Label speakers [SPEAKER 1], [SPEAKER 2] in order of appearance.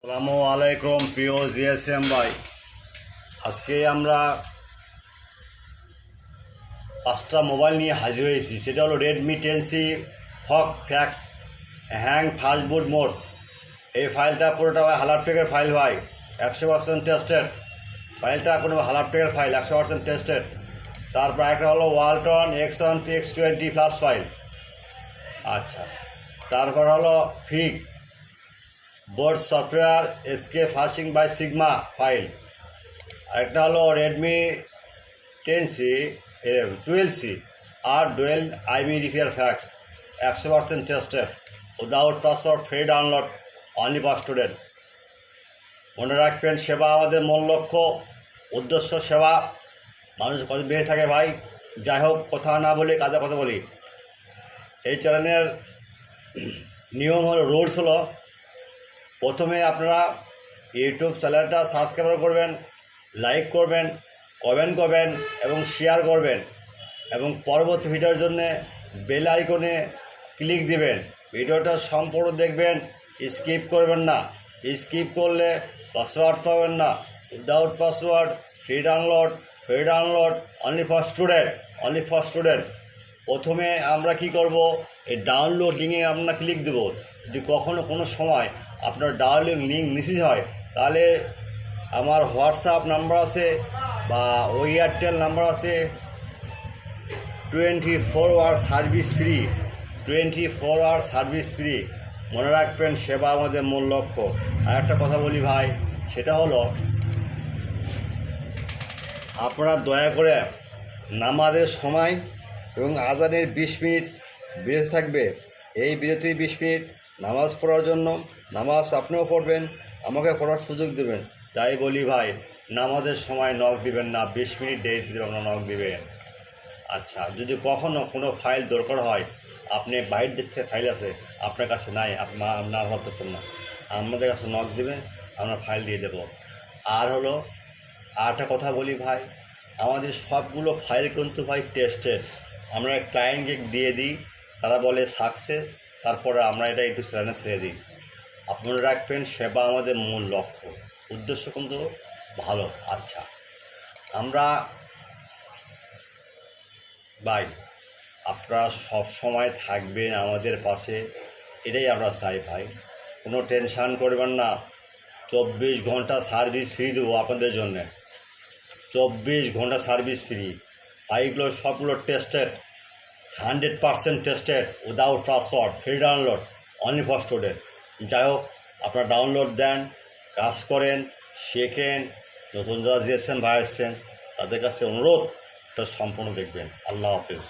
[SPEAKER 1] আসসালামু আলাইকুম প্রিয় জিএসএম ভাই। আজকে আমরা 5টা মোবাইল নিয়ে হাজির হয়েছি। সেটা হলো রেডমি 10C হক ফ্যাক্স হ্যাং ফাস্ট বুট মোড। এই ফাইলটা পুরোটা ভাই হালাপটেকের ফাইল ভাই, 100% টেস্টেড ফাইলটা। কোনো হালাপটেকের ফাইল 100% টেস্টেড। তারপর একটা হলো Walton X1 X20 plus file. আচ্ছা, তারপর হলো ফিগ বোর্ড সফটওয়্যার এসকে ফাস্টিং বাই সিগমা ফাইল। আরেকটা হলো রেডমি 10C 12C আর dual IMEI repair fax, 100% tested, without password, free download, only for student. মনে রাখবেন, সেবা আমাদের মূল লক্ষ্য, উদ্দেশ্য সেবা। মানুষ কত বেঁচে থাকে ভাই। যাই হোক, কথা না বলি, কাজে কথা বলি। এই চ্যানেলের নিয়ম হলো, রুলস হলো, প্রথমে আপনারা ইউটিউব চ্যানেলটা সাবস্ক্রাইব করবেন, লাইক করবেন, কমেন্ট করবেন এবং শেয়ার করবেন, এবং পরবর্তী ভিডিওর জন্য বেল আইকনে ক্লিক দিবেন। ভিডিওটা সম্পূর্ণ দেখবেন, স্কিপ করবেন না। স্কিপ করলে পাসওয়ার্ড পাবেন না। Without password, free download, only for student, only for student. প্রথমে আমরা কি করব, এই ডাউনলোড লিঙ্কে আমরা ক্লিক দেবো। যদি কখনও কোনো সময় আপনার ডাউনলোড লিঙ্ক মিসিং হয়, তাহলে আমার হোয়াটসঅ্যাপ নাম্বার আছে বা এয়ারটেল নাম্বার আছে, 24 hour service free, 24 hour service free. মনে রাখবেন, সেবা আমাদের মূল লক্ষ্য। আর একটা কথা বলি ভাই, সেটা হলো, আপনারা দয়া করে নামাজের সময় এবং আজানের 20 মিনিট বিরতি থাকবে। এই বিরতি 20 মিনিট নামাজ পড়ার জন্য। নামাজ আপনিও পড়বেন, আমাকে পড়ার সুযোগ দেবেন। তাই বলি ভাই, নামাজের সময় নক দিবেন না, 20 মিনিট দেরিতে আপনারা নক দিবেন। আচ্ছা, যদি কখনও কোনো ফাইল দরকার হয়, আপনি বাইরের দেশ থেকে ফাইল আছে, আপনার কাছে নাই, না ভাবতেছেন না, আমাদের কাছে নক দিবেন, আমরা ফাইল দিয়ে দেব। আর হলো, আর একটা কথা বলি ভাই, আমাদের সবগুলো ফাইল কিন্তু ভাই টেস্টেড। আমরা ক্লায়েন্টকে দিয়ে দিই, তারা বলে সাকসেস, তারপরে আমরা এটা একটু চ্যানেলে ছেড়ে দিই। আপনারা রাখবেন, সেবা আমাদের মূল লক্ষ্য, উদ্দেশ্য কিন্তু ভালো। আচ্ছা, আমরা ভাই, আপনারা সব সময় থাকবেন আমাদের পাশে, এটাই আমরা চাই ভাই। কোনো টেনশান করবেন না। 24 ঘন্টা সার্ভিস ফ্রি দেবো আপনাদের জন্যে। 24 ঘন্টা সার্ভিস ফ্রি। ফাইলগুলো সবগুলো tested, 100% tested, without password, free download, only for student. যাই হোক, আপনারা ডাউনলোড দেন, কাজ করেন, শেখেন। নতুন যারা জিএসএম ভাই আসছেন, তাদের কাছে অনুরোধ, এটা সম্পূর্ণ দেখবেন। আল্লাহ হাফিজ।